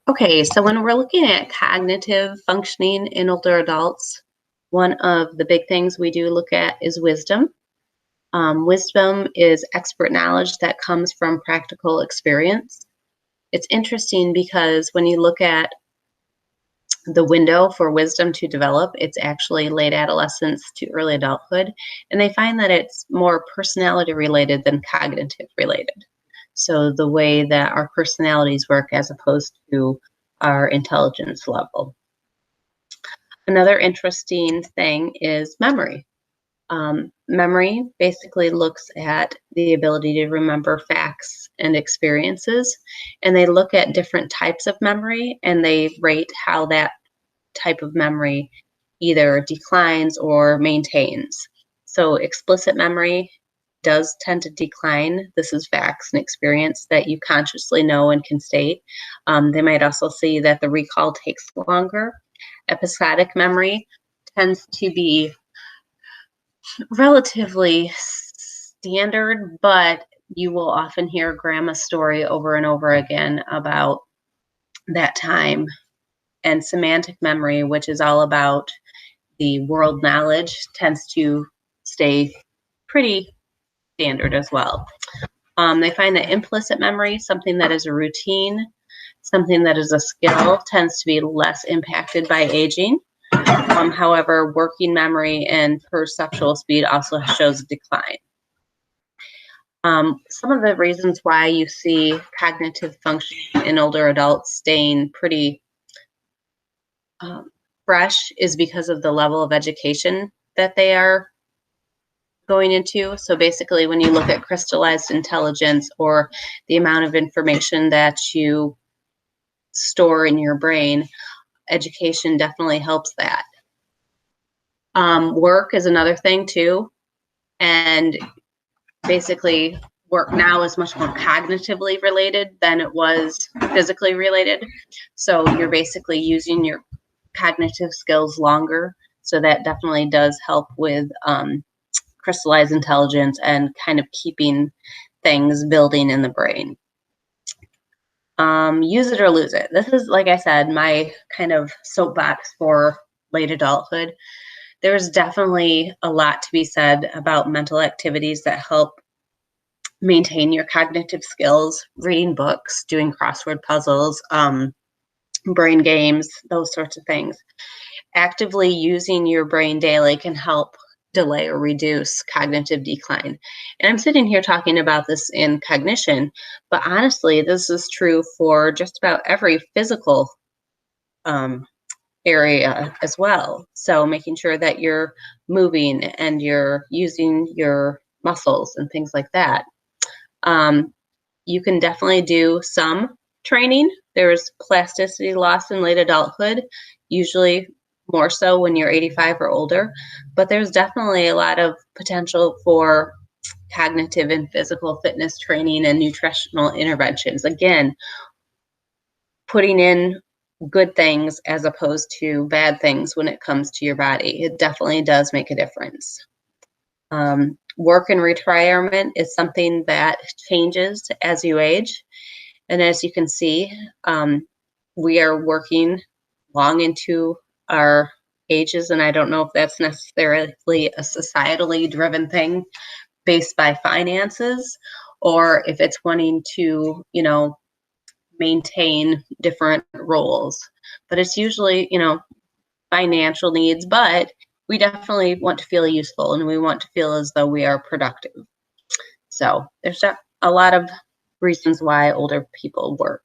Okay, so when we're looking at cognitive functioning in older adults, one of the big things we do look at is wisdom. Wisdom is expert knowledge that comes from practical experience. It's interesting because when you look at the window for wisdom to develop, it's actually late adolescence to early adulthood, and they find that it's more personality related than cognitive related. So the way that our personalities work as opposed to our intelligence level. Another interesting thing is memory. Memory basically looks at the ability to remember facts and experiences, and they look at different types of memory and they rate how that type of memory either declines or maintains. So, explicit memory does tend to decline. This is facts and experience that you consciously know and can state. They might also see that the recall takes longer. Episodic memory tends to be relatively standard, but you will often hear grandma's story over and over again about that time. And semantic memory, which is all about the world knowledge, tends to stay pretty standard as well. They find that implicit memory, something that is a routine, something that is a skill, tends to be less impacted by aging. However, working memory and perceptual speed also shows a decline. Some of the reasons why you see cognitive function in older adults staying pretty fresh is because of the level of education that they are going into. So basically, when you look at crystallized intelligence or the amount of information that you store in your brain, education definitely helps that. Work is another thing too. And basically, work now is much more cognitively related than it was physically related. So you're basically using your cognitive skills longer. So that definitely does help with crystallized intelligence and kind of keeping things building in the brain. Use it or lose it. This is, like I said, my kind of soapbox for late adulthood. There's definitely a lot to be said about mental activities that help maintain your cognitive skills, reading books, doing crossword puzzles, brain games, those sorts of things. Actively using your brain daily can help delay or reduce cognitive decline. And I'm sitting here talking about this in cognition, but honestly, this is true for just about every physical area as well. So making sure that you're moving and you're using your muscles and things like that. You can definitely do some training. There's plasticity loss in late adulthood, usually more so when you're 85 or older, but there's definitely a lot of potential for cognitive and physical fitness training and nutritional interventions. Again, putting in good things as opposed to bad things when it comes to your body. It definitely does make a difference. Work and retirement is something that changes as you age. And as you can see, we are working long into our ages, and I don't know if that's necessarily a societally driven thing based by finances, or if it's wanting to, maintain different roles. But it's usually, financial needs, but we definitely want to feel useful and we want to feel as though we are productive. So there's a lot of reasons why older people work.